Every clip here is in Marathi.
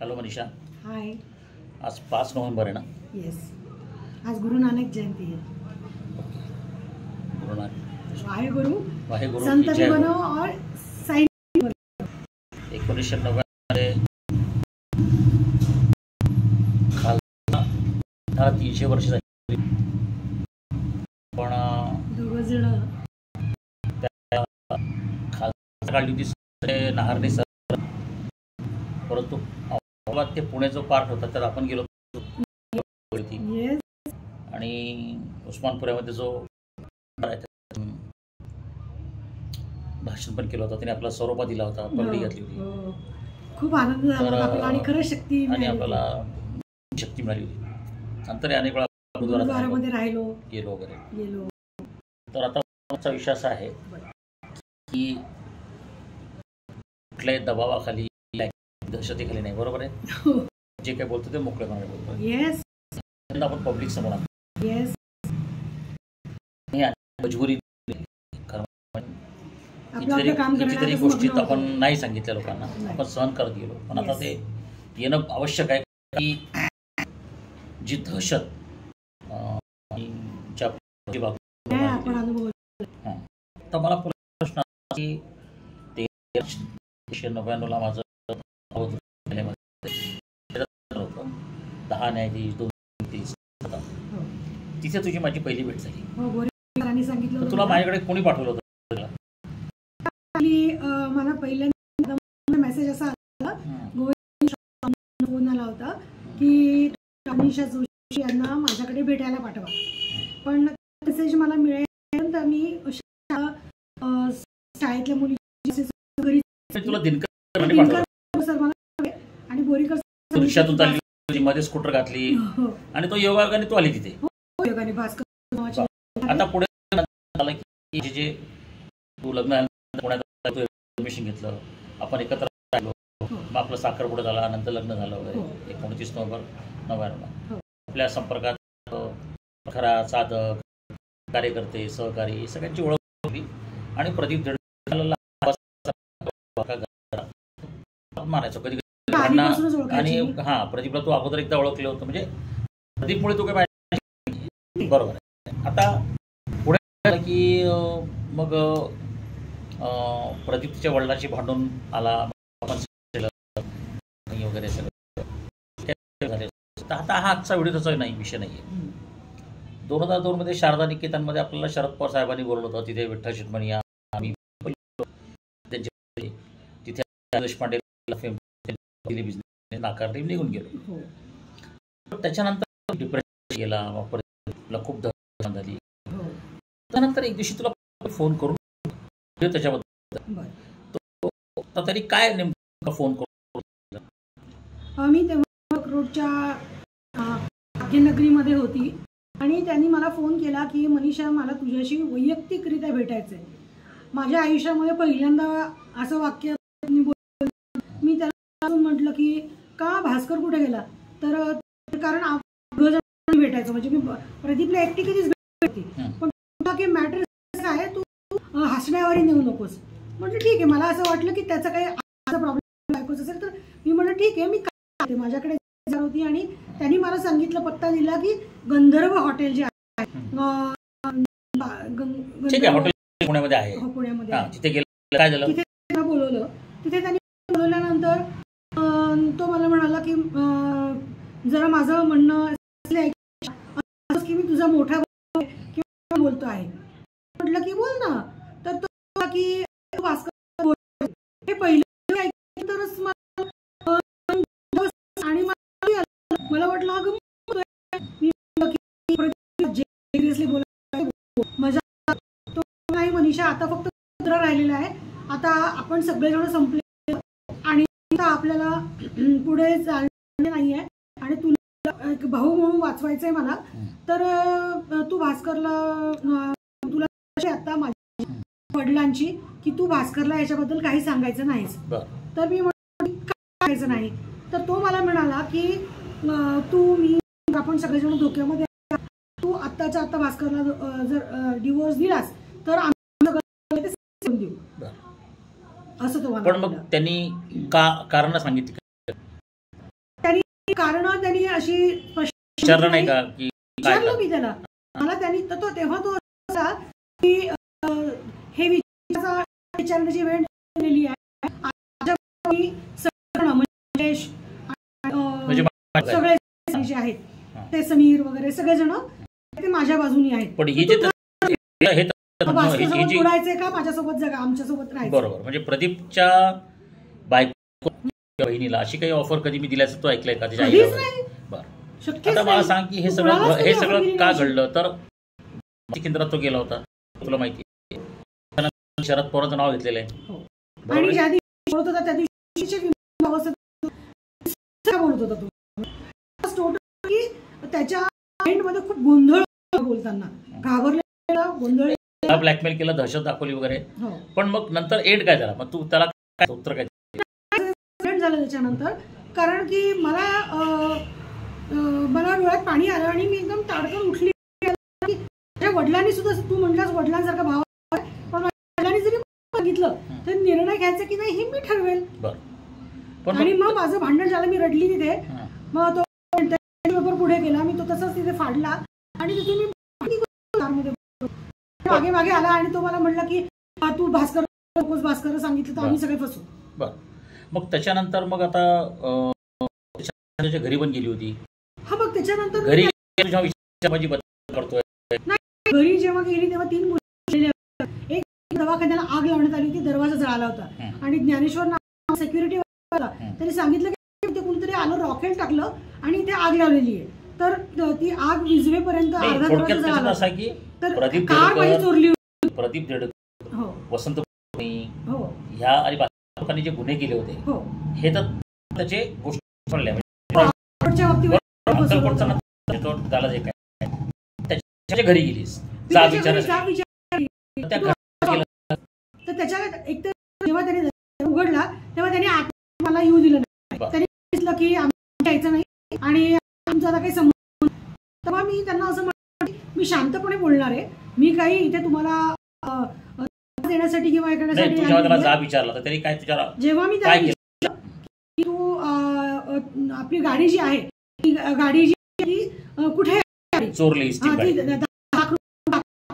हेलो मनीषा। हाय। आज 5 नवंबर है ना? यस, आज गुरु नानक जयंती है। गुरु नानक वाहे गुरु संत भी बनो और सैनिक बनो। 1990 खालसा 300 वर्ष झाली, पण दोघजण खालसा काढली होती नहारने सर, परंतु ते पुण्याचा पार्ट होता तर आपण गेलो येस आणि उस्मानपुऱ्यामध्ये जो भाषण पण केलं होतं, त्याने आपला सरोपा दिला होता, पगडी घातली होती, खूप आनंद झाला आपल्याला आणि खरंच शक्ती आणि आपल्याला शक्ती मिळाली होती। नंतर अनेक वेळा गुरुद्वारामध्ये राहिलो गेलो वगैरे। तर आता आमचा विषय असा आहे की कुठल्याही दबावाखाली दहशतीखाली नाही, बरोबर आहे? जे काय बोलतो ते मोकळेपणाने बोलतो। येस, आपण पब्लिक समोर आणतो। येस, मजबुरी, कितीतरी गोष्टी आपण नाही सांगितल्या लोकांना, आपण सहन करत गेलो, पण आता ते येणं आवश्यक आहे की जी दहशत तर मला प्रश्न की 1999 माझं 10 न्यायाधीश 2 तिथे तुझी माझी पहिली भेट झाली। सांगितलं तुला माझ्याकडे कोणी पाठवलं होतं? मला पहिल्यांदा मेसेज असा आला, फोन आला होता की मनीषा जोशी यांना माझ्याकडे भेटायला पाठवा, पण मेसेज मला मिळेल तर मी शाळेतल्या मुली तुला दिनकर आणि बोरीकर रिक्षातून चालली, मध्ये स्कूटर घातली आणि तो योगाने तू आली तिथे। आता पुढे झालं की जे तू लग्न पुण्यात ऍडमिशन घेतलं, आपण एकत्र राहिलो, मग आपलं साखरपुडा झाला, नंतर लग्न झालं वगैरे। 29 नोव्हेंबर 99 आपल्या संपर्कात खरा साधक कार्यकर्ते सहकारी सगळ्यांची ओळख होती आणि प्रदीप मानायचो कधी आणि प्रदीपला तू अगोदर एकदा ओळखलं होतं, म्हणजे प्रदीपमुळे तू काय बरोबर आहे। आता पुढे की मग प्रदीपच्या वडिलांशी भांडून आला वगैरे सगळं झाले। आता हा आजचा व्हिडिओ त्याचा नाही, विषय नाही आहे। 2002 मध्ये शारदा निकेतनमध्ये आपल्याला शरद पवार साहेबांनी बोलवलं होतं, तिथे विठ्ठल शेटमणी आम्ही तिथे देशपांडे नाकारले, निघून गेलो। त्याच्यानंतर डिप्रेशन गेला, खूप दहशत झाली। त्यानंतर एक दिवशी तुला फोन करून त्याच्याबद्दल तरी काय नेमकं फोन करून मी तेव्हा रोडच्या भाग्यनगरीमध्ये होती आणि त्यांनी मला फोन केला की मनीषा, मला तुझ्याशी वैयक्तिकरित्या भेटायचं आहे। माझ्या आयुष्यामध्ये पहिल्यांदा असं वाक्य मी त्याला म्हटलं की का भास्कर कुठे गेला, तर कारण भेटायचं, म्हणजे मी प्रदीपला एकटी कधीच भेटते, पण की मॅटर आहे तू हसण्यावारी नेऊ नकोस। म्हटलं ठीक आहे, मला असं वाटलं की त्याचा काही प्रॉब्लेम ऐकूच असेल तर मी म्हटलं ठीक आहे, मी काय माझ्याकडे होती आणि त्यांनी मला सांगितलं, पत्ता दिला की गंधर्व हॉटेल जे आहे पुण्यामध्ये आहे, तिथे बोलवलं। तिथे त्यांनी बोलवल्यानंतर तो मला म्हणाला की जरा माझं म्हणणं की मी तुझा मोठा किंवा बोलतो आहे। म्हटलं की बोल ना, तर तो की भास्कर हे पहिलं तरच आणि मला वाटलं अगं मजा तो नाही मनीषा, आता फक्त राहिलेला आहे, आता आपण सगळेजण संपले आणि आपल्याला पुढे चालणे नाहीये आणि तुला एक भाऊ म्हणून वाचवायचंय मला, तर तू भास्करला तुला आता माझ्या वडिलांची की तू भास्करला याच्याबद्दल काही सांगायचं नाहीस। तर मी सांगायचं नाही, तर तो मला म्हणाला की तू मी आपण सगळेजण धोक्यामध्ये, तू आत्ताच्या आत्ता भास्करला जर डिवोर्स दिलास तर आम्ही देऊ असं तो. पण मग त्यांनी का कारण सांगितलं? कारण त्यांनी अशी विचारलं नाही का की काय विचारलं मी त्याला. मला त्यांनी तेव्हा तो असा की हे विचारण्याची वेळ दिलेली आहे. सगळे जे आहेत ते समीर वगैरे सगळेजण ते माझ्या बाजूनी आहेत. पण ही जे बोलायचंय का माझ्यासोबत जगा आमच्यासोबत राहायचं. बरोबर. म्हणजे प्रदीपच्या बायको बहिणीला अशी काही ऑफर कधी मी दिल्याचं तो ऐकलंय का त्याच्या आईला? बरं. आता मला सांग की हे सगळं का घडलं? तर केंद्रात तो गेला होता, तुला माहिती आहे. शरद पवारांचं नाव घेतलेलं आहे. आणि ज्या दिवशी बोलत होता त्या दिवशी बोलत होता तो की त्याच्या माइंडमध्ये खूप गोंधळ बोलताना घाबरलेला गोंधळ, ब्लॅकमेल केलं, दहशत दाखवली वगैरे. पण मग नंतर एंड काय झाला? मग तू त्याला काय उत्तर काय झालं त्याच्यानंतर? कारण की मला डोळ्यात पाणी आलं आणि मी एकदम ताडकन उठली. माझ्या वडिलांनी सुद्धा, तू म्हटलास वडिलांसारखा भाव, पण वडिलांनी जरी सांगितलं तर निर्णय घ्यायचा की नाही हे मी ठरवेल. आणि मग माझं भांडण झालं, मी रडली तिथे. मग तो पेपर पुढे गेला, मी तो तसाच तिथे फाडला आणि तिथून मी मागे मागे आला आणि तो मला म्हणला की तू भास्कर नकोस, भास्कर सांगितलं तर आम्ही सगळे फसू. बरं. मग त्याच्यानंतर मग आता त्याच्या घरी पण गेली होती. हा, मग त्याच्यानंतर घरी करतोय. घरी जेव्हा गेली तेव्हा 3 मुली, एक दवाखान्याला आग लावण्यात आली होती, दरवाजा जळाला होता आणि ज्ञानेश्वर नाव सिक्युरिटी होता, त्यांनी सांगितलं की ते कोणतरी आलं, रॉकेट टाकलं आणि इथे आग लावलेली आहे. तर ती आग विझवेपर्यंत अर्धा दरवाजा जळाला. तर कार माझी चोरली होती. प्रदीप देडकर, वसंत ह्या आणि लोकांनी जे गुन्हे केले होते हे तर त्याचे गोष्टी सोडल्या. त्याच्या घरी गेलीस, तर त्याच्या एक तर जेव्हा त्याने उघडला तेव्हा त्याने आत मला येऊ दिलं नाही. त्यांनी सांगितलं की आम्ही यायचं नाही आणि आमचा आता काही संबंध. तेव्हा मी त्यांना असं म्हटलं मी शांतपणे बोलणार आहे, मी काही इथे तुम्हाला देण्यासाठी किंवा हे करण्यासाठी. जेव्हा त्याला जाब विचारला तर त्यांनी काय तुझ्या, जेव्हा मी त्याला विचारलं की तू आपली गाडी जी आहे ती गाडी जी कुठे चोरली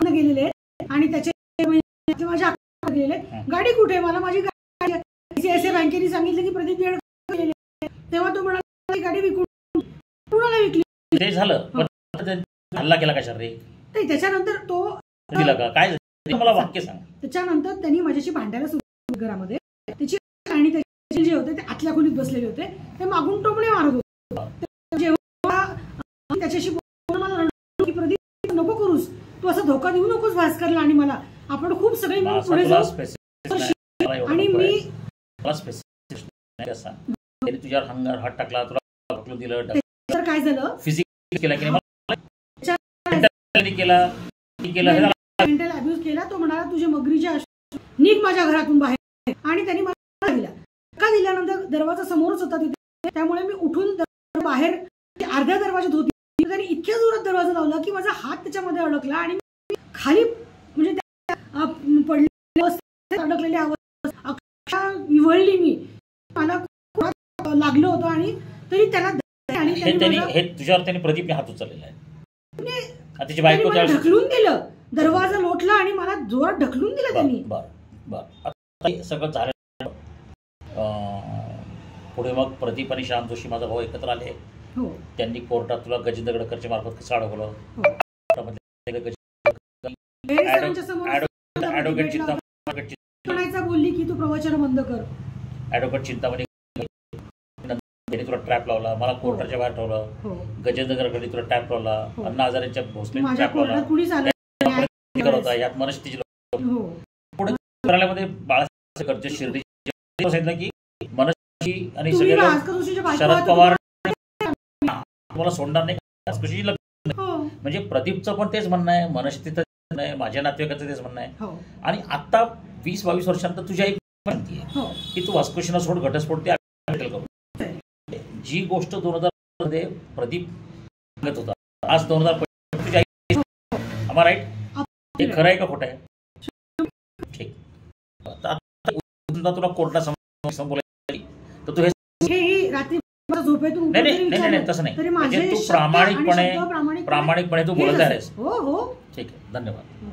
गेलेले आणि त्याचे माझ्या अकाउंट गेलेले, गाडी कुठे, मला माझी गाडी ICICI बँकेने सांगितलं की प्रदीप देडकर गेले. तेव्हा तो म्हणाला गाडी विकून कुणाला विकली. ते झालं, हल्ला केला कशा रे? त्याच्यानंतर तो दिला का काय? मला वाक्य सांग. त्याच्यानंतर त्यांनी माझ्याशी भांडायला सुरू घरामध्ये. त्याची आणि त्याचे जे होते ते आतल्या खोलीत बसलेले होते, ते मागून टोमणे मारत होते. जेव्हा त्याच्याशी मला की प्रदीप नको करूस, तू असा धोका देऊ नकोस भास्करला आणि मला, आपण खूप सगळे मिळून पुढे जाऊ. आणि मी तुझ्यावर हंगार हात टाकला, तुला दिलं, तर काय झालं, फिजिकल केला की नाही केला, मेंटल अब्यूज केला. तो म्हणाला तुझे मगरीचे निघ माझ्या घरातून बाहेर. आणि त्यांनी मला दिला. का दिल्यानंतर दरवाजा समोरच होता तिथे, त्यामुळे मी उठून बाहेर अर्ध्या दरवाजात होती. त्यांनी इतक्या जोरात दरवाजा लावला की माझा हात त्याच्यामध्ये अडकला आणि खाली म्हणजे अडकलेली अवस्था विवळली मी. मला लागलं होतं आणि तरी त्याला तुझ्यावर त्यांनी प्रदीपने हात उचललेला आहे. ढकलून दिलं, दरवाजा लोटला आणि मला जोरात ढकलून दिलं त्यांनी. बरं सगळं झालं. पुढे मग प्रदीप आणि श्याम जोशी माझा भाऊ एकत्र आले. त्यांनी कोर्टात तुला गजेंद्र गडकरच्या मार्फत कसं अडवलं. बोलली की तू प्रवचन बंद कर. ऍडव्होकेट चिंतामणी तुला ट्रॅप लावला, मला कोर्टाच्या बाहेर ठेवलं. गजेंद्र गडकरी तुला ट्रॅप लावला, अण्णा हजारेच्या भोसले ट्रॅप लावला. यात मनस्थिती पुढे न्यायालयामध्ये बाळासाहेब शिर्डी सांगितलं की मनस्थिती आणि शरद पवार मला सोडणार नाही. म्हणजे प्रदीपचं पण तेच म्हणणं आहे, मनस्थिती नाही, माझ्या नातेवाईकाचं तेच म्हणणं आहे. आणि आता 20-22 वर्षांनंतर तुझी आई म्हणते की तू वास्कोशीना सोड, घटस्फोट ते करू. जी गोष्ट 2000 मध्ये प्रदीप सांगत होता, आज 2025 तुझी आई. आम्हा राईट? हे खरं आहे का खोटं आहे? ठीक. तुला कोर्टात बोलायचं तर तू हे रात्री झोपेतून नाही उठून नाही जरी नाही नाही विचारलं तसं नाही, तरी म्हणजे माझे तू शब्द आणि प्रामाणिकपणे शब्द प्रामाणिकपणे तू हेच बोलत असेल. आहेस. हो हो ठीक आहे, धन्यवाद.